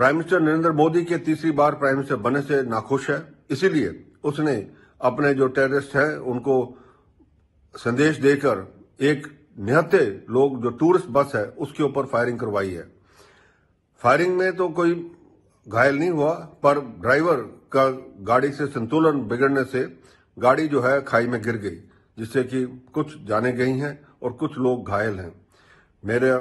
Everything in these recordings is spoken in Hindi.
प्राइम मिनिस्टर नरेंद्र मोदी के तीसरी बार प्राइम मिनिस्टर बनने से नाखुश है। इसीलिए उसने अपने जो टेररिस्ट हैं उनको संदेश देकर एक निहत्थे लोग जो टूरिस्ट बस है उसके ऊपर फायरिंग करवाई है। फायरिंग में तो कोई घायल नहीं हुआ, पर ड्राइवर का गाड़ी से संतुलन बिगड़ने से गाड़ी जो है खाई में गिर गई, जिससे कि कुछ जानें गई हैं और कुछ लोग घायल हैं। मेरे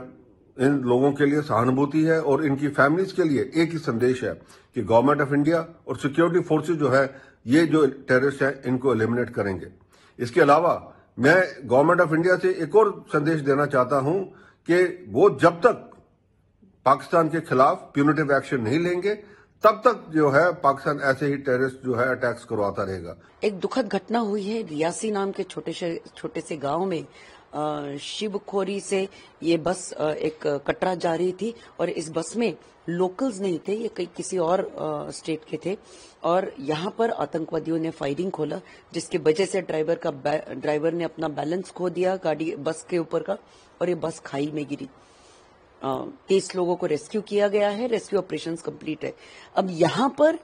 इन लोगों के लिए सहानुभूति है और इनकी फैमिलीज के लिए एक ही संदेश है कि गवर्नमेंट ऑफ इंडिया और सिक्योरिटी फोर्सेज जो है ये जो टेररिस्ट है इनको एलिमिनेट करेंगे। इसके अलावा मैं गवर्नमेंट ऑफ इंडिया से एक और संदेश देना चाहता हूं कि वो जब तक पाकिस्तान के खिलाफ प्यूनिटिव एक्शन नहीं लेंगे तब तक जो है पाकिस्तान ऐसे ही टेररिस्ट जो है अटैक्स करवाता रहेगा। एक दुखद घटना हुई है रियासी नाम के छोटे से गांव में। शिवखोरी से ये बस एक कटरा जा रही थी और इस बस में लोकल्स नहीं थे, ये किसी और स्टेट के थे और यहाँ पर आतंकवादियों ने फायरिंग खोला, जिसकी वजह से ड्राइवर ने अपना बैलेंस खो दिया गाड़ी बस के ऊपर का और ये बस खाई में गिरी। 30 लोगों को रेस्क्यू किया गया है, रेस्क्यू ऑपरेशंस कंप्लीट है। अब यहाँ पर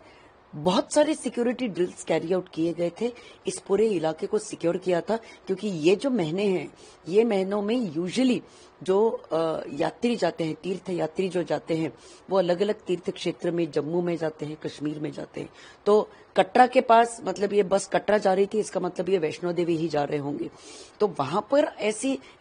बहुत सारे सिक्योरिटी ड्रिल्स कैरी आउट किए गए थे, इस पूरे इलाके को सिक्योर किया था, क्योंकि ये जो महीने हैं ये महीनों में यूजुअली जो यात्री जाते हैं, तीर्थ यात्री जो जाते हैं वो अलग अलग तीर्थ क्षेत्र में, जम्मू में जाते हैं, कश्मीर में जाते हैं। तो कटरा के पास मतलब ये बस कटरा जा रही थी, इसका मतलब ये वैष्णो देवी ही जा रहे होंगे। तो वहां पर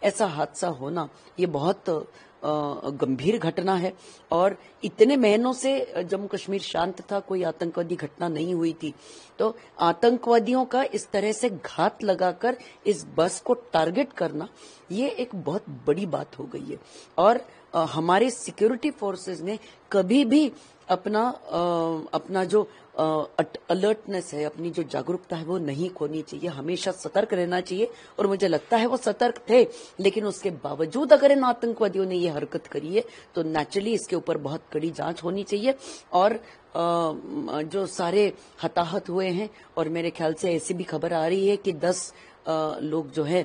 ऐसा हादसा होना ये बहुत गंभीर घटना है और इतने महीनों से जम्मू कश्मीर शांत था, कोई आतंकवादी घटना नहीं हुई थी। तो आतंकवादियों का इस तरह से घात लगाकर इस बस को टारगेट करना ये एक बहुत बड़ी बात हो गई है और हमारे सिक्योरिटी फोर्सेस ने कभी भी अपना जो अलर्टनेस है, अपनी जो जागरूकता है वो नहीं खोनी चाहिए, हमेशा सतर्क रहना चाहिए। और मुझे लगता है वो सतर्क थे, लेकिन उसके बावजूद अगर इन आतंकवादियों ने ये हरकत करी है तो नेचुरली इसके ऊपर बहुत कड़ी जांच होनी चाहिए। और जो सारे हताहत हुए हैं, और मेरे ख्याल से ऐसी भी खबर आ रही है कि 10 लोग जो है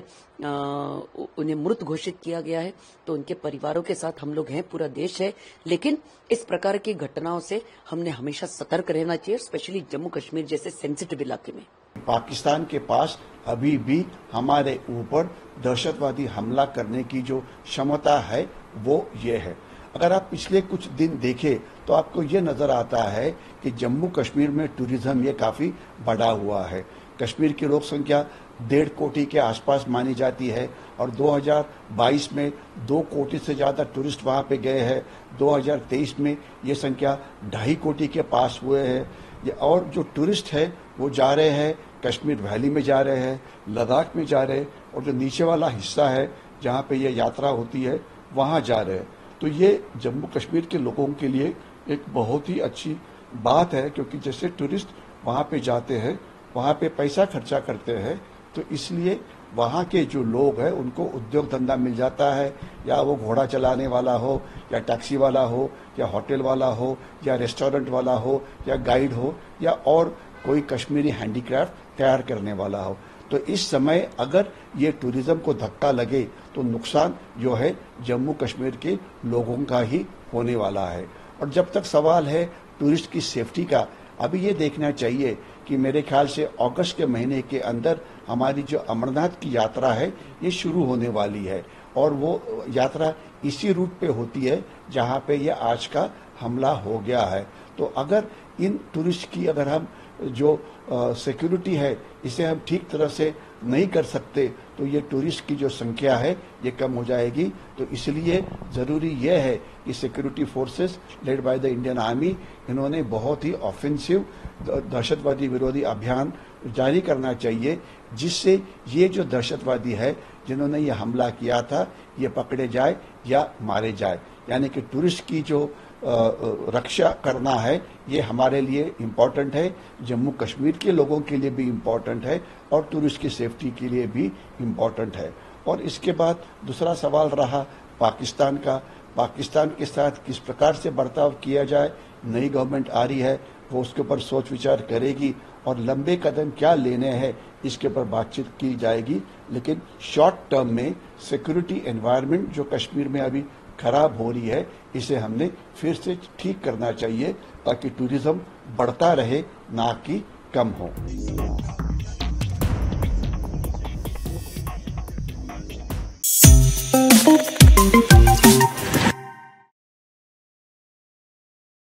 उन्हें मृत घोषित किया गया है, तो उनके परिवारों के साथ हम लोग हैं, पूरा देश है। लेकिन इस प्रकार की घटनाओं से हमने हमेशा सतर्क रहना चाहिए, स्पेशली जम्मू कश्मीर जैसे सेंसिटिव इलाके में। पाकिस्तान के पास अभी भी हमारे ऊपर दहशतवादी हमला करने की जो क्षमता है वो ये है। अगर आप पिछले कुछ दिन देखें तो आपको ये नजर आता है कि जम्मू कश्मीर में टूरिज्म ये काफी बढ़ा हुआ है। कश्मीर की लोक संख्या 1.5 कोटी के आसपास मानी जाती है और 2022 में 2 कोटी से ज्यादा टूरिस्ट वहां पे गए हैं। 2023 में ये संख्या 2.5 कोटी के पास हुए हैं और जो टूरिस्ट है वो जा रहे हैं कश्मीर वैली में, जा रहे हैं लद्दाख में, जा रहे हैं और जो नीचे वाला हिस्सा है जहां पे ये यात्रा होती है वहां जा रहे हैं। तो ये जम्मू कश्मीर के लोगों के लिए एक बहुत ही अच्छी बात है, क्योंकि जैसे टूरिस्ट वहां पे जाते हैं, वहां पे पैसा खर्चा करते हैं, तो इसलिए वहां के जो लोग हैं उनको उद्योग धंधा मिल जाता है, या वो घोड़ा चलाने वाला हो, या टैक्सी वाला हो, या होटल वाला हो, या रेस्टोरेंट वाला हो, या गाइड हो, या और कोई कश्मीरी हैंडीक्राफ्ट तैयार करने वाला हो। तो इस समय अगर ये टूरिज्म को धक्का लगे तो नुकसान जो है जम्मू कश्मीर के लोगों का ही होने वाला है। और जब तक सवाल है टूरिस्ट की सेफ्टी का, अभी ये देखना चाहिए कि मेरे ख्याल से अगस्त के महीने के अंदर हमारी जो अमरनाथ की यात्रा है ये शुरू होने वाली है और वो यात्रा इसी रूट पे होती है जहां पे ये आज का हमला हो गया है। तो अगर इन टूरिस्ट की अगर हम जो सिक्योरिटी है इसे हम ठीक तरह से नहीं कर सकते तो ये टूरिस्ट की जो संख्या है ये कम हो जाएगी। तो इसलिए जरूरी यह है कि security forces led by the Indian army इन्होंने बहुत ही ऑफेंसिव दहशतवादी विरोधी अभियान जारी करना चाहिए, जिससे ये जो दहशतवादी है जिन्होंने ये हमला किया था ये पकड़े जाए या मारे जाए। यानी कि टूरिस्ट की जो रक्षा करना है ये हमारे लिए इम्पोर्टेंट है, जम्मू कश्मीर के लोगों के लिए भी इम्पोर्टेंट है और टूरिस्ट की सेफ्टी के लिए भी इम्पोर्टेंट है। और इसके बाद दूसरा सवाल रहा पाकिस्तान का। पाकिस्तान के साथ किस प्रकार से बर्ताव किया जाए, नई गवर्नमेंट आ रही है वो उसके ऊपर सोच विचार करेगी और लंबे कदम क्या लेने हैं इसके ऊपर बातचीत की जाएगी। लेकिन शॉर्ट टर्म में सिक्योरिटी एनवायरनमेंट जो कश्मीर में अभी खराब हो रही है, इसे हमने फिर से ठीक करना चाहिए ताकि टूरिज्म बढ़ता रहे, ना कि कम हो।